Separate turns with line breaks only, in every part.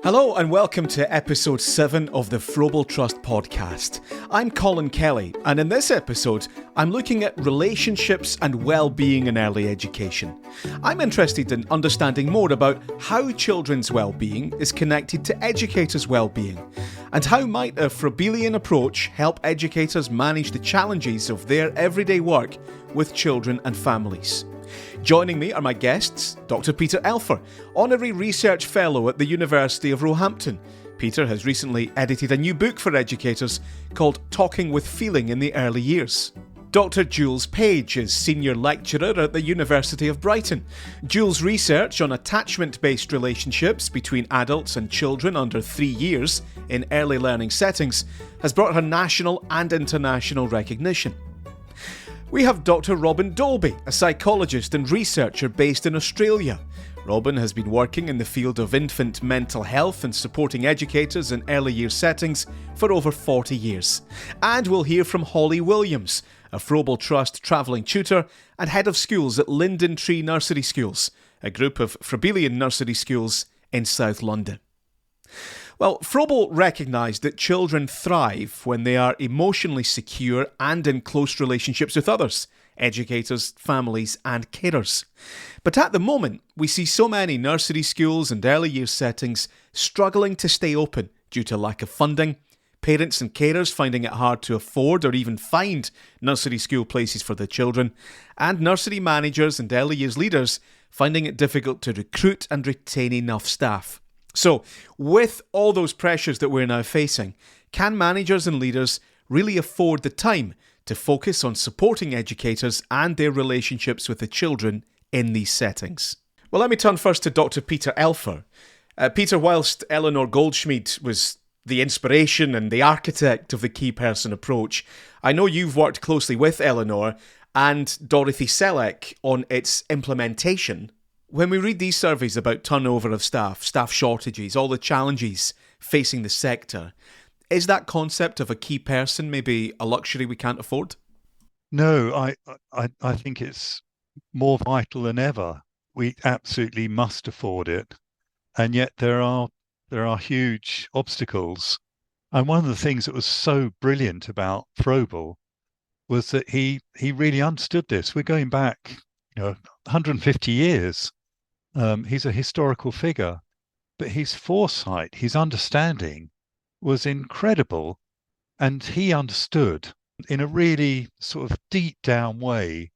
Hello and welcome to episode 7 of the Froebel Trust podcast. I'm Colin Kelly, and in this episode, I'm looking at relationships and well-being in early education. I'm interested in understanding more about how children's well-being is connected to educators' well-being, and how might a Froebelian approach help educators manage the challenges of their everyday work with children and families. Joining me are my guests, Dr. Peter Elfer, Honorary Research Fellow at the University of Roehampton. Peter has recently edited a new book for educators called Talking with Feeling in the Early Years. Dr. Jools Page is Senior Lecturer at the University of Brighton. Jools' research on attachment-based relationships between adults and children under 3 years in early learning settings has brought her national and international recognition. We have Dr. Robyn Dolby, a psychologist and researcher based in Australia. Robyn has been working in the field of infant mental health and supporting educators in early year settings for over 40 years. And we'll hear from Holli Williams, a Froebel Trust travelling tutor and head of schools at Linden Tree Nursery Schools, a group of Froebelian nursery schools in South London. Well, Froebel recognised that children thrive when they are emotionally secure and in close relationships with others, educators, families and carers. But at the moment, we see so many nursery schools and early years settings struggling to stay open due to lack of funding, parents and carers finding it hard to afford or even find nursery school places for their children, and nursery managers and early years leaders finding it difficult to recruit and retain enough staff. So, with all those pressures that we're now facing, can managers and leaders really afford the time to focus on supporting educators and their relationships with the children in these settings? Well, let me turn first to Dr. Peter Elfer. Peter, whilst Eleanor Goldschmied was the inspiration and the architect of the key person approach, I know you've worked closely with Eleanor and Dorothy Selleck on its implementation. When we read these surveys about turnover of staff shortages, all the challenges facing the sector, is that concept of a key person maybe a luxury we can't afford?
No, I think it's more vital than ever. We absolutely must afford it. And yet there are huge obstacles. And one of the things that was so brilliant about Froebel was that he really understood this. We're going back, 150 years. He's a historical figure, but his foresight, his understanding was incredible. And he understood in a really sort of deep down way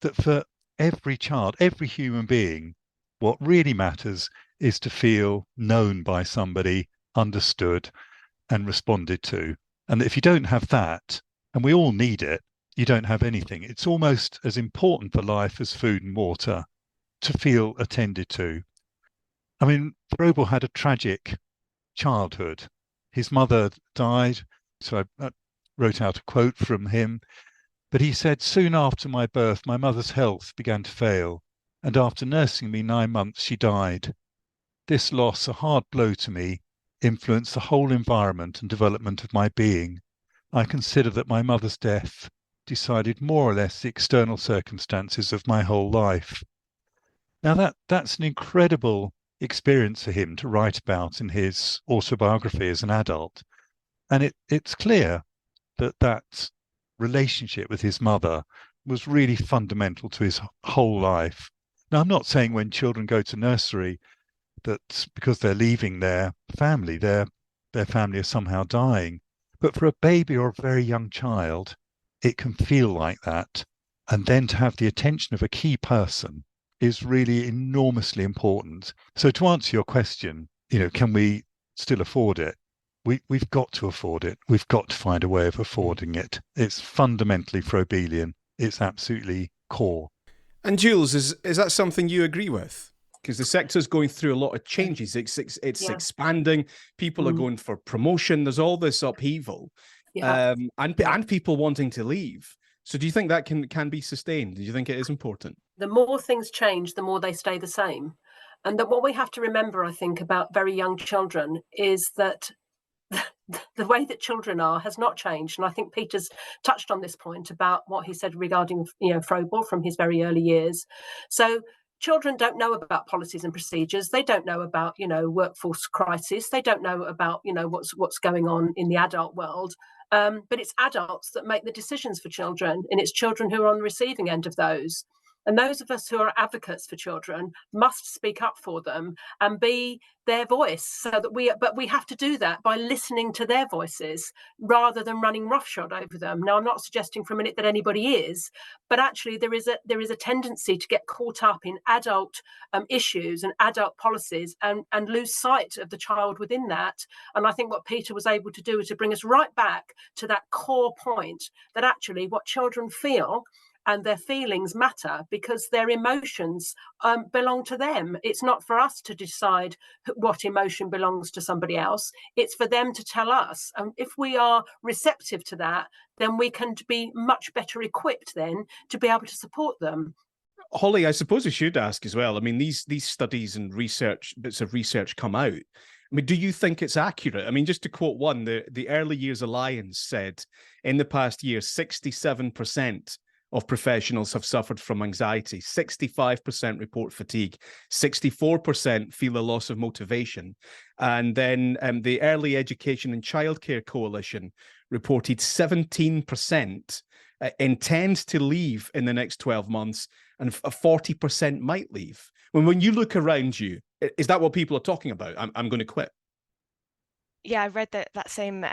that for every child, every human being, what really matters is to feel known by somebody, understood and responded to. And if you don't have that, and we all need it, you don't have anything. It's almost as important for life as food and water to feel attended to. I mean, Froebel had a tragic childhood. His mother died, so I wrote out a quote from him. But he said, "Soon after my birth, my mother's health began to fail, and after nursing me 9 months, she died. This loss, a hard blow to me, influenced the whole environment and development of my being. I consider that my mother's death decided more or less the external circumstances of my whole life." Now that's an incredible experience for him to write about in his autobiography as an adult. And it's clear that relationship with his mother was really fundamental to his whole life. Now, I'm not saying when children go to nursery that because they're leaving their family, their family is somehow dying. But for a baby or a very young child, it can feel like that. And then to have the attention of a key person is really enormously important. So to answer your question, can we still afford it? We've got to afford it. We've got to find a way of affording it. It's fundamentally Froebelian. It's absolutely core.
And Jools, is that something you agree with? Because the sector's going through a lot of changes. It's expanding. People are going for promotion. There's all this upheaval, and people wanting to leave. So do you think that can be sustained? Do you think it is important?
The more things change, the more they stay the same. And that what we have to remember, I think, about very young children is that the way that children are has not changed. And I think Peter's touched on this point about what he said regarding, Froebel from his very early years. So children don't know about policies and procedures. They don't know about, workforce crisis. They don't know about, what's going on in the adult world. But it's adults that make the decisions for children, and it's children who are on the receiving end of those. And those of us who are advocates for children must speak up for them and be their voice, but we have to do that by listening to their voices rather than running roughshod over them. Now, I'm not suggesting for a minute that anybody is, but actually there is a tendency to get caught up in adult issues and adult policies and lose sight of the child within that. And I think what Peter was able to do is to bring us right back to that core point that actually what children feel and their feelings matter, because their emotions belong to them. It's not for us to decide what emotion belongs to somebody else. It's for them to tell us. And if we are receptive to that, then we can be much better equipped then to be able to support them.
Holli, I suppose I should ask as well. I mean, these studies and bits of research come out. I mean, do you think it's accurate? I mean, just to quote one, the Early Years Alliance said in the past year, 67% of professionals have suffered from anxiety, 65% report fatigue, 64% feel a loss of motivation. And then the Early Education and Childcare Coalition reported 17% intend to leave in the next 12 months, and 40% might leave. When you look around you, is that what people are talking about? I'm going to quit.
Yeah, I read that same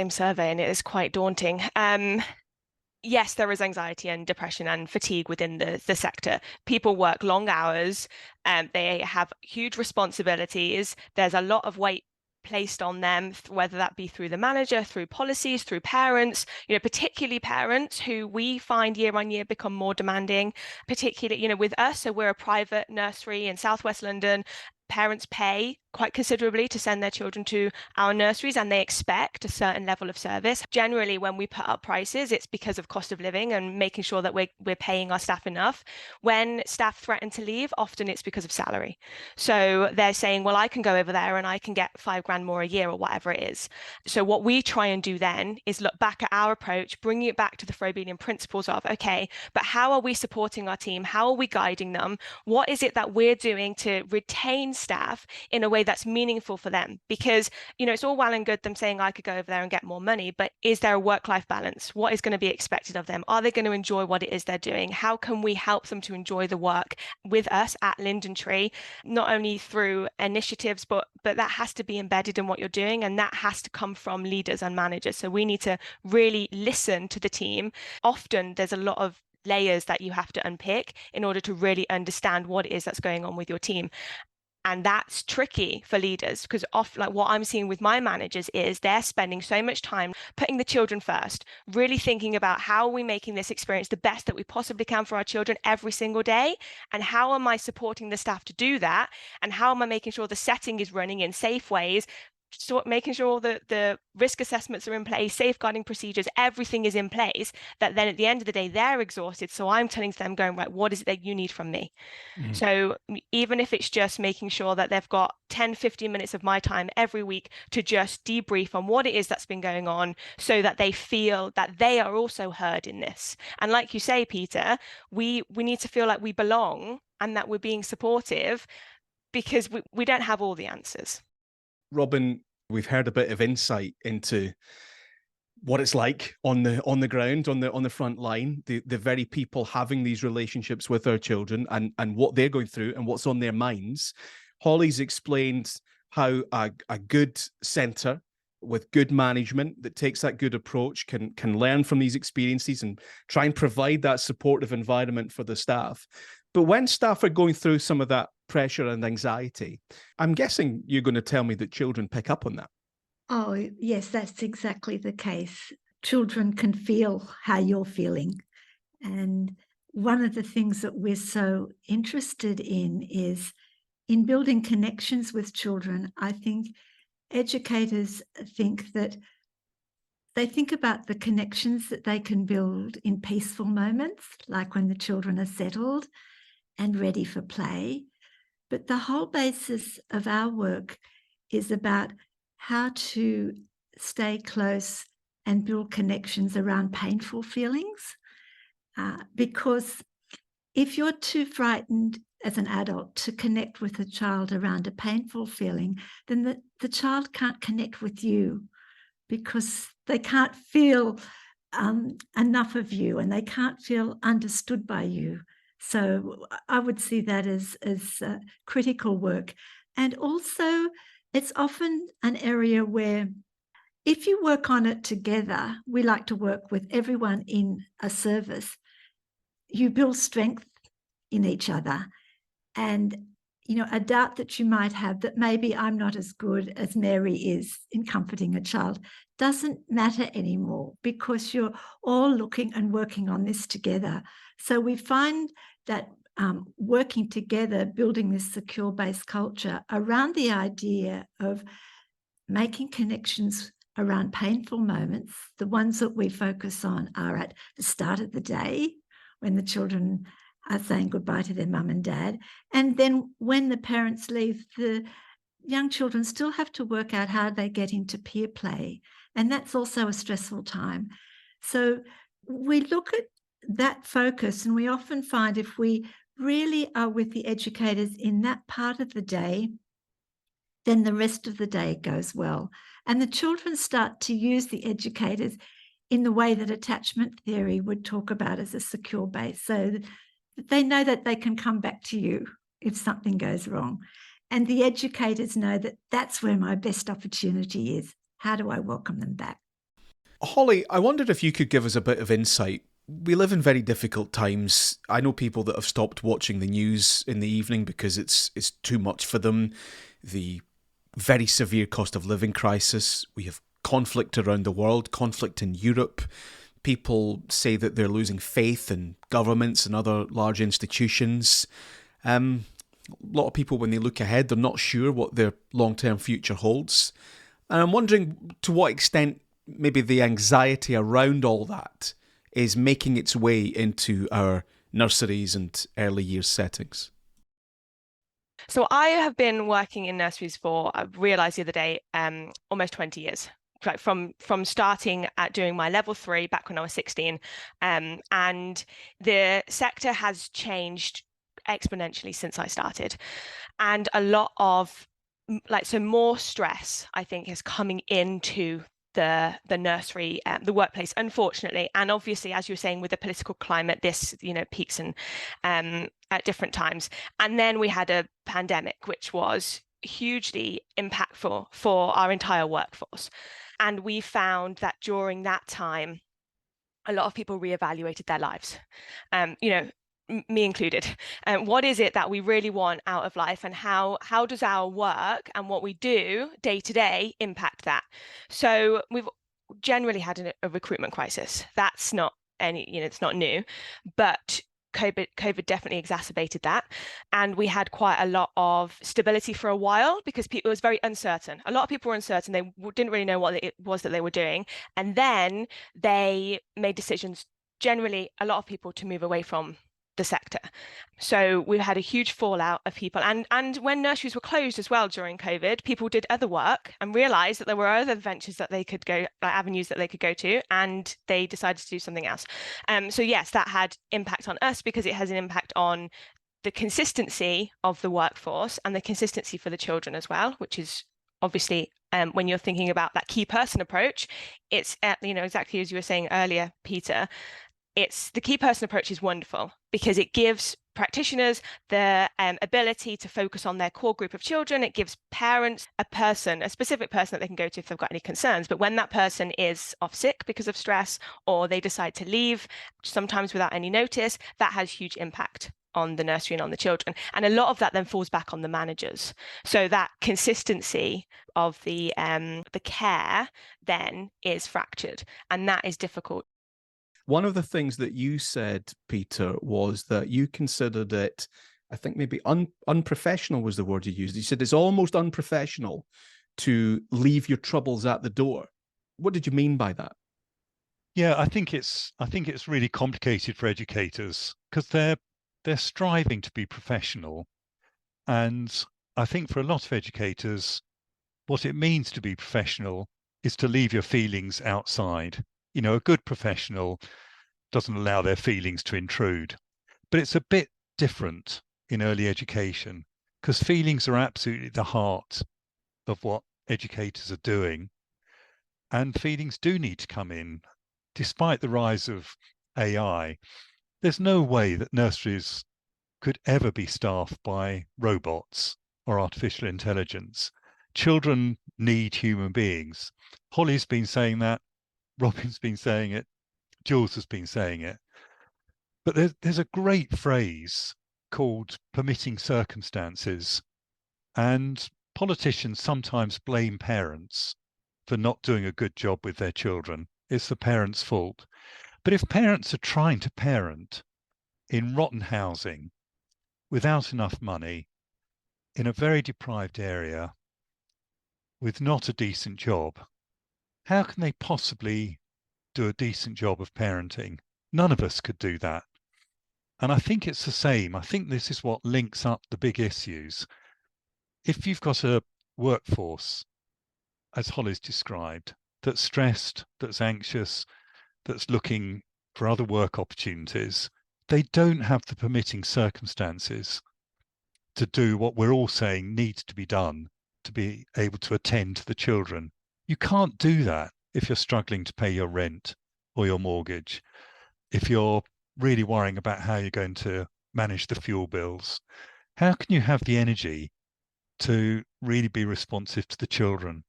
survey, and it is quite daunting. Yes, there is anxiety and depression and fatigue within the sector. People work long hours, they have huge responsibilities. There's a lot of weight placed on them, whether that be through the manager, through policies, through parents, particularly parents who we find year on year become more demanding, particularly, with us. So we're a private nursery in Southwest London. Parents pay quite considerably to send their children to our nurseries, and they expect a certain level of service. Generally, when we put up prices, it's because of cost of living and making sure that we're paying our staff enough. When staff threaten to leave, often it's because of salary. So they're saying, well, I can go over there and I can get $5,000 more a year or whatever it is. So what we try and do then is look back at our approach, bringing it back to the Froebelian principles of, okay, but how are we supporting our team? How are we guiding them? What is it that we're doing to retain staff in a way that's meaningful for them? Because it's all well and good them saying I could go over there and get more money, but is there a work-life balance? What is going to be expected of them? Are they going to enjoy what it is they're doing? How can we help them to enjoy the work with us at Linden Tree, not only through initiatives, but that has to be embedded in what you're doing, and that has to come from leaders and managers. So we need to really listen to the team. Often there's a lot of layers that you have to unpick in order to really understand what it is that's going on with your team. And that's tricky for leaders, because often, what I'm seeing with my managers is they're spending so much time putting the children first, really thinking about how are we making this experience the best that we possibly can for our children every single day, and how am I supporting the staff to do that, and how am I making sure the setting is running in safe ways, making sure that the risk assessments are in place, safeguarding procedures, everything is in place, that then at the end of the day, they're exhausted. So I'm telling them, going, right, what is it that you need from me? Mm-hmm. So even if it's just making sure that they've got 10, 15 minutes of my time every week to just debrief on what it is that's been going on, so that they feel that they are also heard in this. And like you say, Peter, we need to feel like we belong and that we're being supportive, because we don't have all the answers.
Robyn, we've heard a bit of insight into what it's like on the ground, on the front line, the very people having these relationships with our children, and what they're going through and what's on their minds. Holli's explained how a good centre with good management that takes that good approach can learn from these experiences and try and provide that supportive environment for the staff. But when staff are going through some of that pressure and anxiety, I'm guessing you're going to tell me that children pick up on that.
Oh, yes, that's exactly the case. Children can feel how you're feeling. And one of the things that we're so interested in is in building connections with children. I think educators think that they think about the connections that they can build in peaceful moments, like when the children are settled and ready for play. But the whole basis of our work is about how to stay close and build connections around painful feelings. Because if you're too frightened as an adult to connect with a child around a painful feeling, then the child can't connect with you because they can't feel enough of you and they can't feel understood by you. So I would see that as critical work. And also, it's often an area where if you work on it together, we like to work with everyone in a service, you build strength in each other. And, a doubt that you might have that maybe I'm not as good as Mary is in comforting a child doesn't matter anymore because you're all looking and working on this together. So we find that working together, building this secure-based culture around the idea of making connections around painful moments. The ones that we focus on are at the start of the day when the children are saying goodbye to their mum and dad. And then when the parents leave, the young children still have to work out how they get into peer play. And that's also a stressful time. So we look at that focus, and we often find if we really are with the educators in that part of the day, then the rest of the day goes well. And the children start to use the educators in the way that attachment theory would talk about as a secure base. So they know that they can come back to you if something goes wrong. And the educators know that that's where my best opportunity is. How do I welcome them back?
Holli, I wondered if you could give us a bit of insight. We live in very difficult times. I know people that have stopped watching the news in the evening because it's too much for them. The very severe cost of living crisis. We have conflict around the world, conflict in Europe. People say that they're losing faith in governments and other large institutions. A lot of people, when they look ahead, they're not sure what their long-term future holds. And I'm wondering to what extent maybe the anxiety around all that is making its way into our nurseries and early years settings.
So I have been working in nurseries for, I realised the other day, almost 20 years. Like from starting at doing my level 3 back when I was 16, and the sector has changed exponentially since I started, and a lot of more stress I think is coming into the nursery, the workplace, unfortunately. And obviously, as you were saying, with the political climate, this peaks and at different times. And then we had a pandemic, which was hugely impactful for our entire workforce. And we found that during that time, a lot of people reevaluated their lives, me included. What is it that we really want out of life, and how does our work and what we do day to day impact that? So we've generally had a recruitment crisis. That's not it's not new, but COVID definitely exacerbated that. And we had quite a lot of stability for a while because it was very uncertain. A lot of people were uncertain. They didn't really know what it was that they were doing. And then they made decisions, generally a lot of people, to move away from the sector. So we had a huge fallout of people. And when nurseries were closed as well during COVID, people did other work and realized that there were other ventures that they could go, avenues that they could go to, and they decided to do something else. So yes, that had impact on us because it has an impact on the consistency of the workforce and the consistency for the children as well, which is obviously when you're thinking about that key person approach, it's exactly as you were saying earlier, Peter. It's the key person approach is wonderful because it gives practitioners the ability to focus on their core group of children. It gives parents a specific person that they can go to if they've got any concerns. But when that person is off sick because of stress, or they decide to leave, sometimes without any notice, that has huge impact on the nursery and on the children. And a lot of that then falls back on the managers. So that consistency of the care then is fractured, and that is difficult.
One of the things that you said, Peter, was that you considered it, I think maybe unprofessional was the word you used. You said it's almost unprofessional to leave your troubles at the door. What did you mean by that?
Yeah, I think it's really complicated for educators because they're striving to be professional. And I think for a lot of educators, what it means to be professional is to leave your feelings outside. A good professional doesn't allow their feelings to intrude. But it's a bit different in early education, because feelings are absolutely the heart of what educators are doing. And feelings do need to come in. Despite the rise of AI, there's no way that nurseries could ever be staffed by robots or artificial intelligence. Children need human beings. Holli's been saying that, Robyn's been saying it, Jools has been saying it. But there's a great phrase called permitting circumstances. And politicians sometimes blame parents for not doing a good job with their children. It's the parents' fault. But if parents are trying to parent in rotten housing, without enough money, in a very deprived area, with not a decent job, how can they possibly do a decent job of parenting? None of us could do that. And I think it's the same. I think this is what links up the big issues. If you've got a workforce, as Holli's described, that's stressed, that's anxious, that's looking for other work opportunities, they don't have the permitting circumstances to do what we're all saying needs to be done to be able to attend to the children. You can't do that if you're struggling to pay your rent or your mortgage, if you're really worrying about how you're going to manage the fuel bills. How can you have the energy to really be responsive to the children?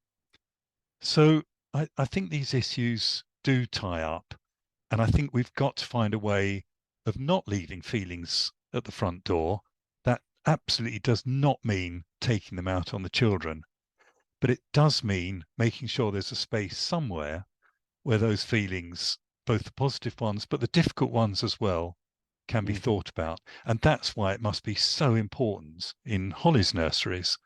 So I think these issues do tie up, and I think we've got to find a way of not leaving feelings at the front door. That absolutely does not mean taking them out on the children, but it does mean making sure there's a space somewhere where those feelings, both the positive ones, but the difficult ones as well, can be thought about. And that's why it must be so important in Holli's nurseries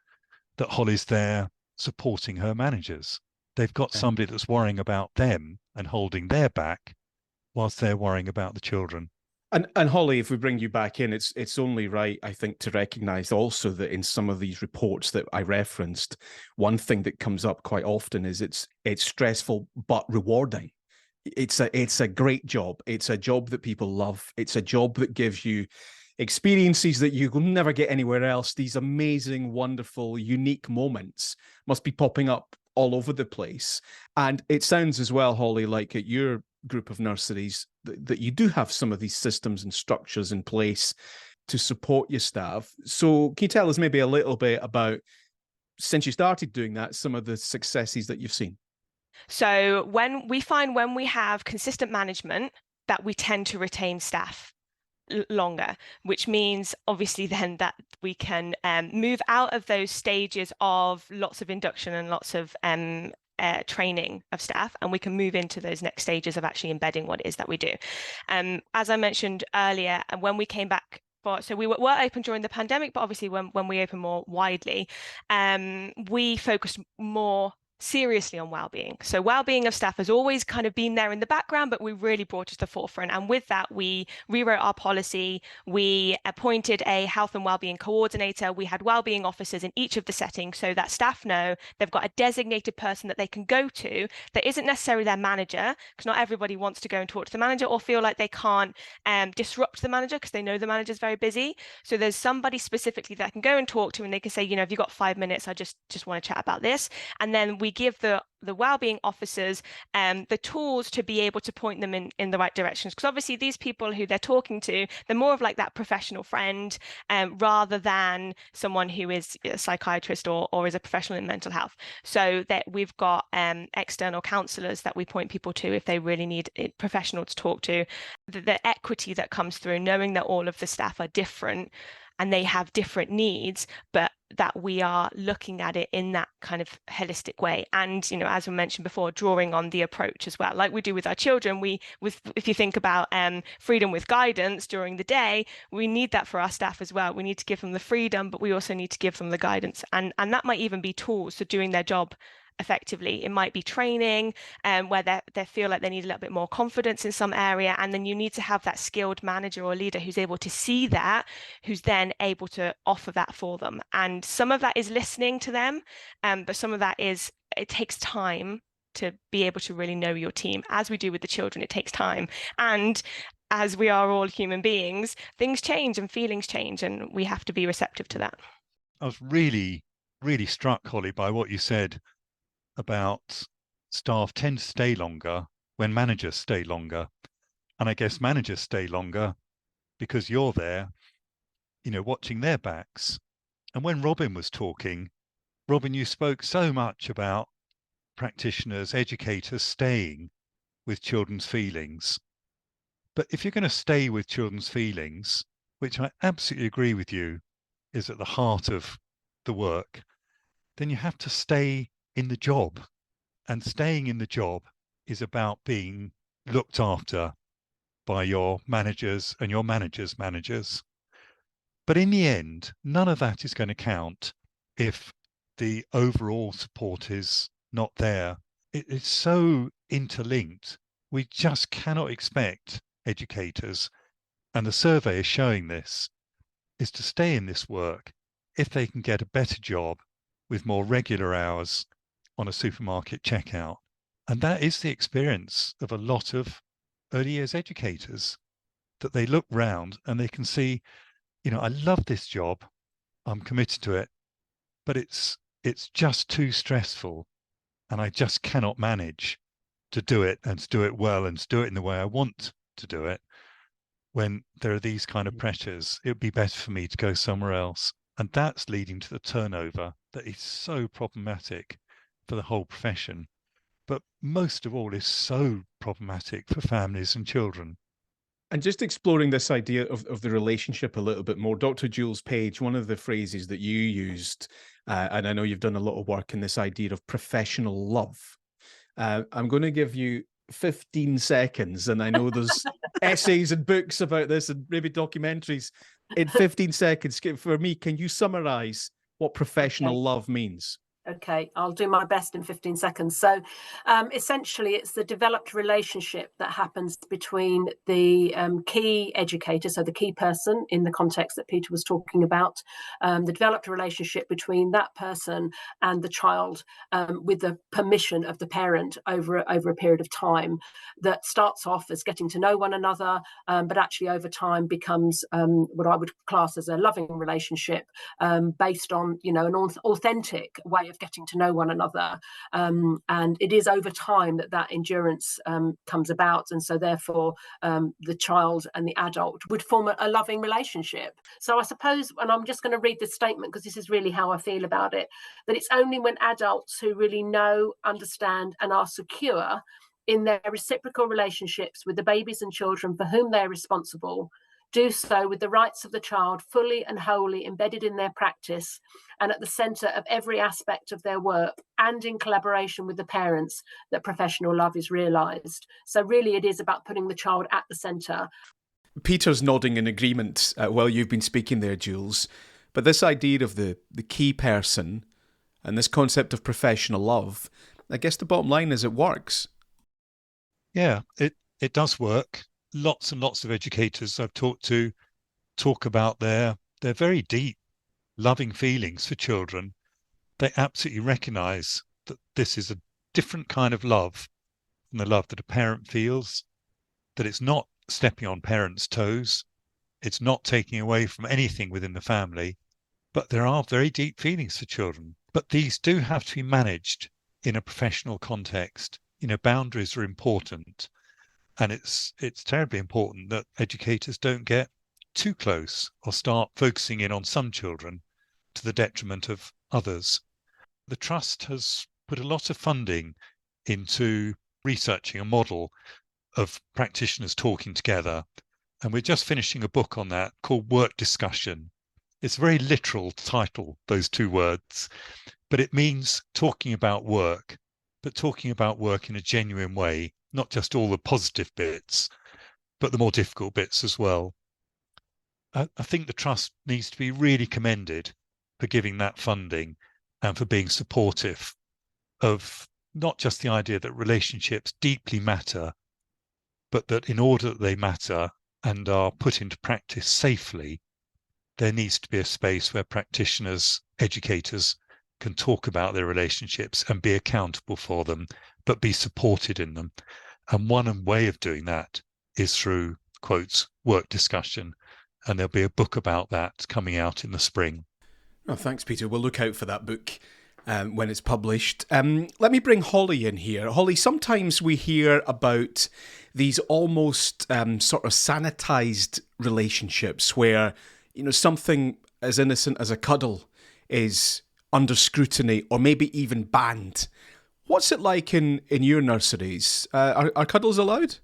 that Holli's there supporting her managers. They've got somebody that's worrying about them and holding their back whilst they're worrying about the children.
And Holli, if we bring you back in, it's only right, I think, to recognise also that in some of these reports that I referenced, one thing that comes up quite often is it's stressful but rewarding. It's a great job. It's a job that people love. It's a job that gives you experiences that you will never get anywhere else. These amazing, wonderful, unique moments must be popping up all over the place. And it sounds as well, Holli, like at your group of nurseries that you do have some of these systems and structures in place to support your staff. So can you tell us maybe a little bit about, since you started doing that, some of the successes that you've seen?
So when we have consistent management, that we tend to retain staff longer, which means obviously then that we can move out of those stages of lots of induction and lots of training of staff, and we can move into those next stages of actually embedding what it is that we do. As I mentioned earlier, when we came back, so we were open during the pandemic, but obviously when we open more widely, we focused more seriously on wellbeing. So wellbeing of staff has always kind of been there in the background, but we really brought it to the forefront. And with that, we rewrote our policy. We appointed a health and wellbeing coordinator. We had wellbeing officers in each of the settings so that staff know they've got a designated person that they can go to that isn't necessarily their manager, because not everybody wants to go and talk to the manager or feel like they can't disrupt the manager because they know the manager's very busy. So there's somebody specifically that I can go and talk to, and they can say, have you got 5 minutes? I just want to chat about this. And then we give the wellbeing officers the tools to be able to point them in the right directions, because obviously these people who they're talking to, they're more of like that professional friend rather than someone who is a psychiatrist or is a professional in mental health. So that we've got external counselors that we point people to if they really need a professional to talk to. The equity that comes through knowing that all of the staff are different and they have different needs, but that we are looking at it in that kind of holistic way. And, as we mentioned before, drawing on the approach as well, like we do with our children. If you think about freedom with guidance during the day, we need that for our staff as well. We need to give them the freedom, but we also need to give them the guidance. And that might even be tools for doing their job effectively. It might be training where they feel like they need a little bit more confidence in some area, and then you need to have that skilled manager or leader who's able to see that, who's then able to offer that for them. And some of that is listening to them, but some of that is, it takes time to be able to really know your team. As we do with the children, it takes time. And as we are all human beings, things change and feelings change, and we have to be receptive to that.
I was really, really struck, Holly, by what you said about staff tend to stay longer when managers stay longer. And I guess managers stay longer because you're there, watching their backs. And when Robyn was talking, Robyn, you spoke so much about practitioners, educators staying with children's feelings. But if you're going to stay with children's feelings, which I absolutely agree with you is at the heart of the work, then you have to stay in the job. And staying in the job is about being looked after by your managers and your managers' managers. But in the end, none of that is going to count if the overall support is not there. It's so interlinked. We just cannot expect educators, and the survey is showing this, is to stay in this work if they can get a better job with more regular hours on a supermarket checkout. And that is the experience of a lot of early years educators, that they look round and they can see, I love this job, I'm committed to it, but it's just too stressful and I just cannot manage to do it and to do it well and to do it in the way I want to do it. When there are these kind of pressures, it would be better for me to go somewhere else. And that's leading to the turnover that is so problematic for the whole profession, but most of all is so problematic for families and children.
And just exploring this idea of the relationship a little bit more, Dr. Jools Page, one of the phrases that you used, and I know you've done a lot of work in this idea of professional love. I'm going to give you 15 seconds, and I know there's essays and books about this and maybe documentaries. In 15 seconds, for me, can you summarize what professional love means?
Okay, I'll do my best in 15 seconds. So essentially, it's the developed relationship that happens between the key educator, so the key person in the context that Peter was talking about, the developed relationship between that person and the child with the permission of the parent over a period of time, that starts off as getting to know one another, but actually over time becomes what I would class as a loving relationship based on, an authentic way of getting to know one another, and it is over time that endurance comes about, and so therefore the child and the adult would form a loving relationship. So I suppose, and I'm just going to read this statement because this is really how I feel about it, that it's only when adults who really know, understand and are secure in their reciprocal relationships with the babies and children for whom they're responsible do so with the rights of the child fully and wholly embedded in their practice and at the centre of every aspect of their work, and in collaboration with the parents, that professional love is realised. So really it is about putting the child at the centre.
Peter's nodding in agreement while you've been speaking there, Jools. But this idea of the key person and this concept of professional love, I guess the bottom line is it works.
Yeah, it does work. Lots and lots of educators I've talked to talk about their very deep, loving feelings for children. They absolutely recognise that this is a different kind of love from the love that a parent feels, that it's not stepping on parents' toes, it's not taking away from anything within the family, but there are very deep feelings for children. But these do have to be managed in a professional context. Boundaries are important. And it's terribly important that educators don't get too close or start focusing in on some children to the detriment of others. The Trust has put a lot of funding into researching a model of practitioners talking together. And we're just finishing a book on that called Work Discussion. It's a very literal title, those two words, but it means talking about work, but talking about work in a genuine way. Not just all the positive bits, but the more difficult bits as well. I think the Trust needs to be really commended for giving that funding and for being supportive of not just the idea that relationships deeply matter, but that in order that they matter and are put into practice safely, there needs to be a space where practitioners, educators can talk about their relationships and be accountable for them, but be supported in them. And one way of doing that is through quotes, work discussion. And there'll be a book about that coming out in the spring.
Oh, thanks, Peter. We'll look out for that book when it's published. Let me bring Holli in here. Holli, sometimes we hear about these almost sort of sanitized relationships where, something as innocent as a cuddle is under scrutiny or maybe even banned. What's it like in your nurseries? Are cuddles allowed?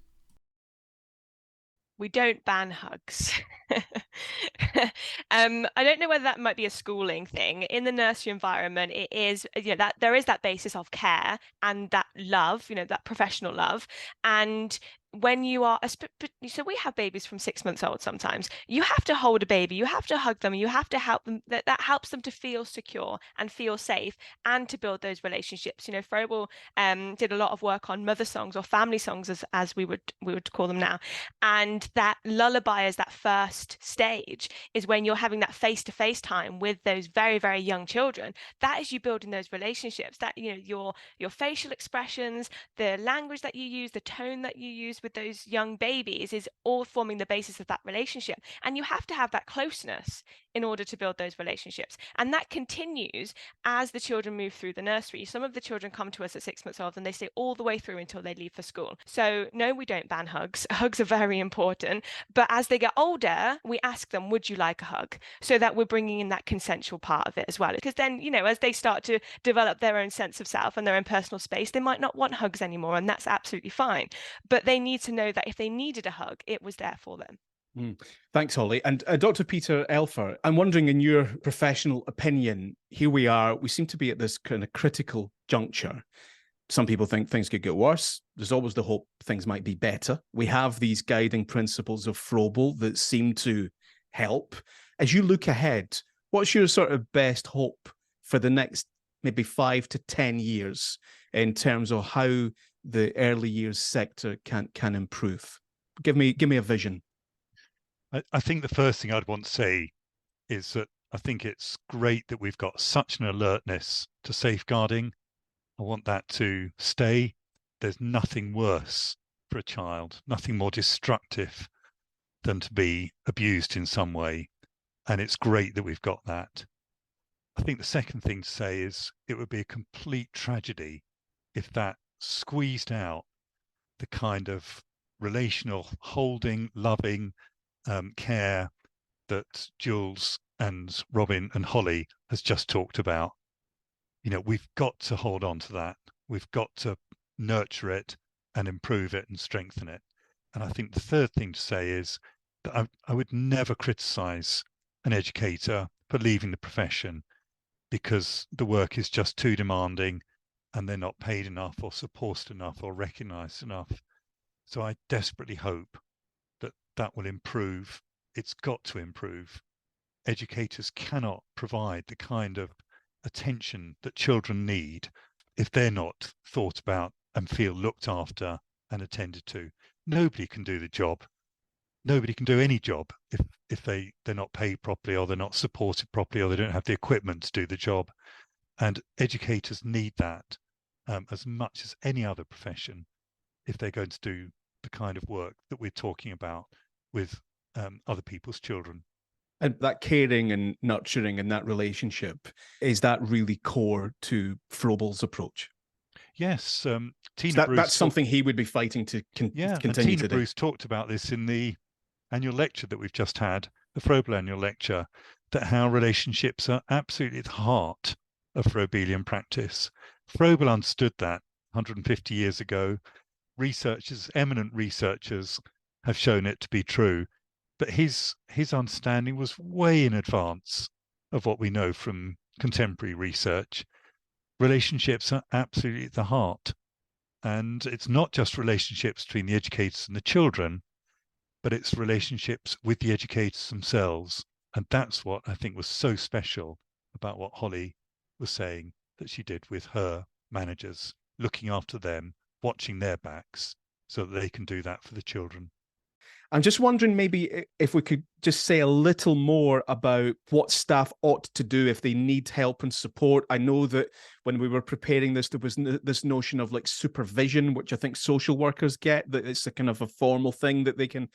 We don't ban hugs. I don't know whether that might be a schooling thing. In the nursery environment, it is, that there is that basis of care and that love, that professional love. And when you are, so we have babies from 6 months old sometimes. You have to hold a baby, you have to hug them, you have to help them. That helps them to feel secure and feel safe and to build those relationships. Froebel did a lot of work on mother songs or family songs, as we would call them now. And that lullaby as that first stage is when you're having that face-to-face time with those very, very young children. That is you building those relationships, that your facial expressions, the language that you use, the tone that you use with those young babies is all forming the basis of that relationship. And you have to have that closeness in order to build those relationships. And that continues as the children move through the nursery. Some of the children come to us at 6 months old and they stay all the way through until they leave for school. So no, we don't ban hugs. Hugs are very important. But as they get older, we ask them, would you like a hug? So that we're bringing in that consensual part of it as well. Because then, as they start to develop their own sense of self and their own personal space, they might not want hugs anymore. And that's absolutely fine. But they need to know that if they needed a hug, it was there for them.
Thanks, Holli. And Dr. Peter Elfer, I'm wondering, in your professional opinion, here we are, we seem to be at this kind of critical juncture. Some people think things could get worse. There's always the hope things might be better. We have these guiding principles of Froebel that seem to help. As you look ahead, what's your sort of best hope for the next maybe 5 to 10 years in terms of how the early years sector can improve? Give me a vision.
I think the first thing I'd want to say is that I think it's great that we've got such an alertness to safeguarding. I want that to stay. There's nothing worse for a child, nothing more destructive than to be abused in some way. And it's great that we've got that. I think the second thing to say is it would be a complete tragedy if that squeezed out the kind of relational, holding, loving care that Jools and Robyn and Holli has just talked about. We've got to hold on to that. We've got to nurture it and improve it and strengthen it. And I think the third thing to say is that I would never criticize an educator for leaving the profession because the work is just too demanding and they're not paid enough or supported enough or recognized enough. So I desperately hope that will improve. It's got to improve. Educators cannot provide the kind of attention that children need if they're not thought about and feel looked after and attended to. Nobody can do the job. Nobody can do any job if they're not paid properly or they're not supported properly or they don't have the equipment to do the job. And educators need that as much as any other profession if they're going to do the kind of work that we're talking about with other people's children.
And that caring and nurturing and that relationship, is that really core to Froebel's approach?
Yes. Tina
so
Bruce
that's something he would be fighting to continue
and Tina
to do.
Bruce talked about this in the annual lecture that we've just had, the Froebel annual lecture, that how relationships are absolutely at the heart of Froebelian practice. Froebel understood that 150 years ago. Researchers, eminent researchers, have shown it to be true. But his understanding was way in advance of what we know from contemporary research. Relationships are absolutely at the heart. And it's not just relationships between the educators and the children, but it's relationships with the educators themselves. And that's what I think was so special about what Holli was saying that she did with her managers, looking after them, watching their backs so that they can do that for the children.
I'm just wondering maybe if we could just say a little more about what staff ought to do if they need help and support. I know that when we were preparing this, there was this notion of like supervision, which I think social workers get, that it's a kind of a formal thing that they can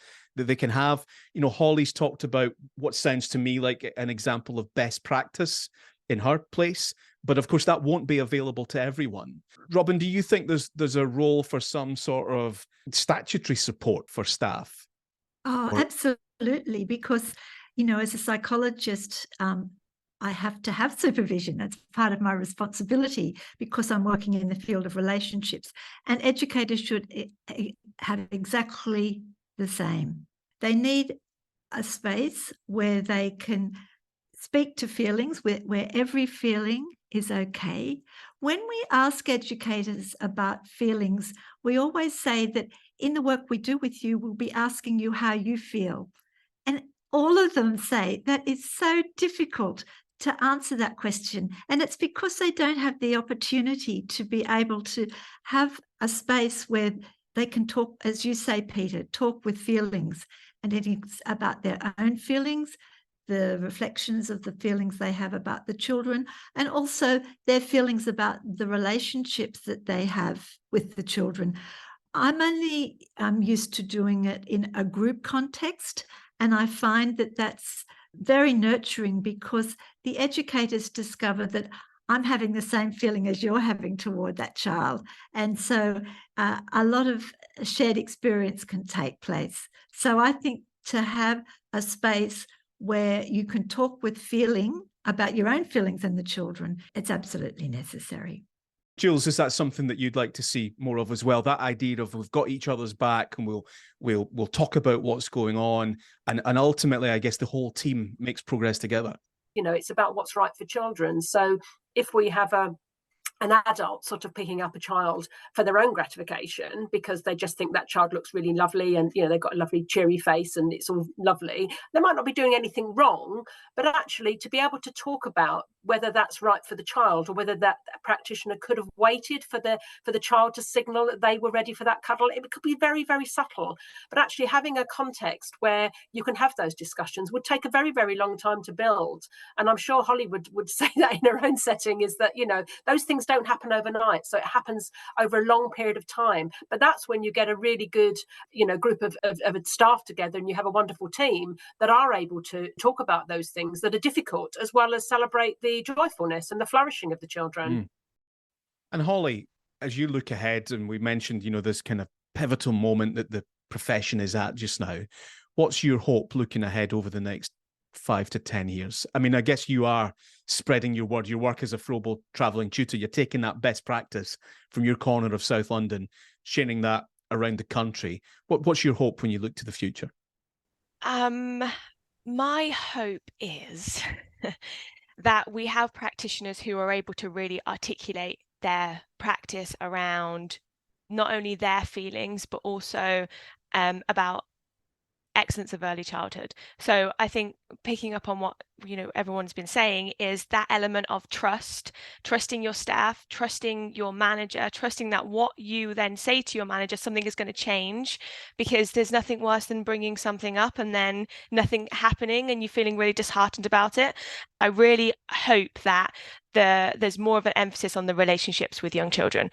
have. You know, Holli's talked about what sounds to me like an example of best practice in her place, but of course that won't be available to everyone. Robyn, do you think there's a role for some sort of statutory support for staff?
Oh, absolutely. Because, you know, as a psychologist, I have to have supervision. That's part of my responsibility because I'm working in the field of relationships. And educators should have exactly the same. They need a space where they can speak to feelings, where every feeling is okay. When we ask educators about feelings, we always say that in the work we do with you, we'll be asking you how you feel. And all of them say that it's so difficult to answer that question. And it's because they don't have the opportunity to be able to have a space where they can talk, as you say, Peter, talk with feelings. And it's about their own feelings, the reflections of the feelings they have about the children, and also their feelings about the relationships that they have with the children. I'm only used to doing it in a group context, and I find that that's very nurturing because the educators discover that I'm having the same feeling as you're having toward that child. And so a lot of shared experience can take place. So I think to have a space where you can talk with feeling about your own feelings and the children, it's absolutely necessary.
Jools, is that something that you'd like to see more of as well? That idea of we've got each other's back and we'll talk about what's going on, and ultimately, I guess the whole team makes progress together.
You know, it's about what's right for children. So if we have an adult sort of picking up a child for their own gratification because they just think that child looks really lovely and, you know, they've got a lovely cheery face and it's all lovely, they might not be doing anything wrong, but actually to be able to talk about whether that's right for the child or whether that practitioner could have waited for the child to signal that they were ready for that cuddle, it could be very, very subtle. But actually having a context where you can have those discussions would take a very, very long time to build. And I'm sure Holli would say that in her own setting, is that, you know, those things don't happen overnight. So it happens over a long period of time. But that's when you get a really good, you know, group of staff together and you have a wonderful team that are able to talk about those things that are difficult, as well as celebrate the joyfulness and the flourishing of the children.
And Holli, as you look ahead, and we mentioned, you know, this kind of pivotal moment that the profession is at just now, what's your hope looking ahead over the next 5 to 10 years? I mean, I guess you are spreading your word. Your work as a Froebel travelling tutor, you're taking that best practice from your corner of South London, sharing that around the country. What's your hope when you look to the future?
My hope is that we have practitioners who are able to really articulate their practice around not only their feelings, but also about excellence of early childhood. So I think picking up on what, you know, everyone's been saying is that element of trusting your staff, trusting your manager, trusting that what you then say to your manager, something is going to change, because there's nothing worse than bringing something up and then nothing happening and you feeling really disheartened about it. I really hope that there's more of an emphasis on the relationships with young children,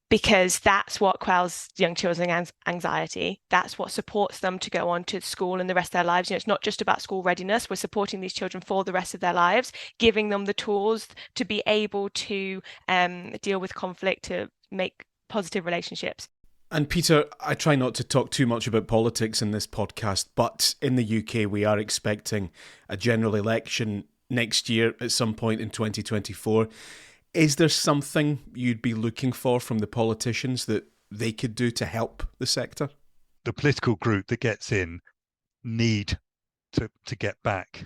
because that's what quells young children's anxiety. That's what supports them to go on to school and the rest of their lives. You know, it's not just about school readiness. We're supporting these children for the rest of their lives, giving them the tools to be able to deal with conflict, to make positive relationships.
And Peter, I try not to talk too much about politics in this podcast, but in the UK, we are expecting a general election next year at some point in 2024. Is there something you'd be looking for from the politicians that they could do to help the sector?
The political group that gets in need to get back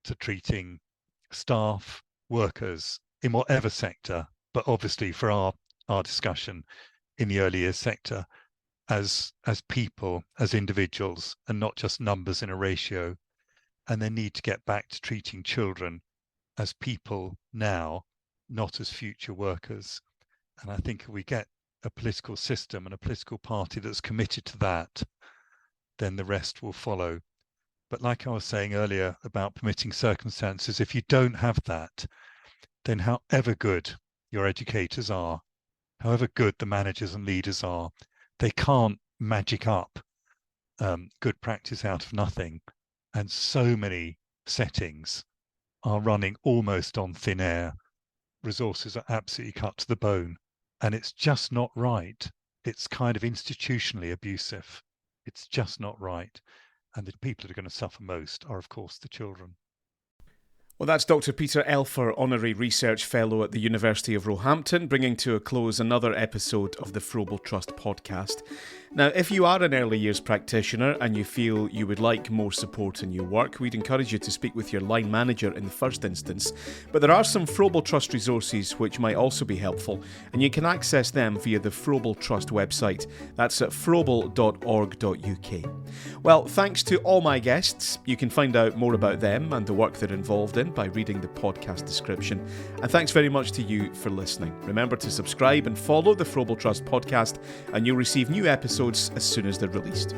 to treating staff, workers in whatever sector, but obviously for our discussion in the early years sector, as people, as individuals, and not just numbers in a ratio. And they need to get back to treating children as people now, not as future workers. And I think if we get a political system and a political party that's committed to that, then the rest will follow. But like I was saying earlier about permitting circumstances, if you don't have that, then however good your educators are, however good the managers and leaders are, they can't magic up good practice out of nothing. And so many settings are running almost on thin air. Resources are absolutely cut to the bone. And it's just not right. It's kind of institutionally abusive. It's just not right. And the people that are going to suffer most are, of course, the children.
Well, that's Dr. Peter Elfer, Honorary Research Fellow at the University of Roehampton, bringing to a close another episode of the Froebel Trust podcast. Now, if you are an early years practitioner and you feel you would like more support in your work, we'd encourage you to speak with your line manager in the first instance. But there are some Froebel Trust resources which might also be helpful, and you can access them via the Froebel Trust website. That's at froebel.org.uk. Well, thanks to all my guests. You can find out more about them and the work they're involved in by reading the podcast description. And thanks very much to you for listening. Remember to subscribe and follow the Froebel Trust podcast, and you'll receive new episodes as soon as they're released.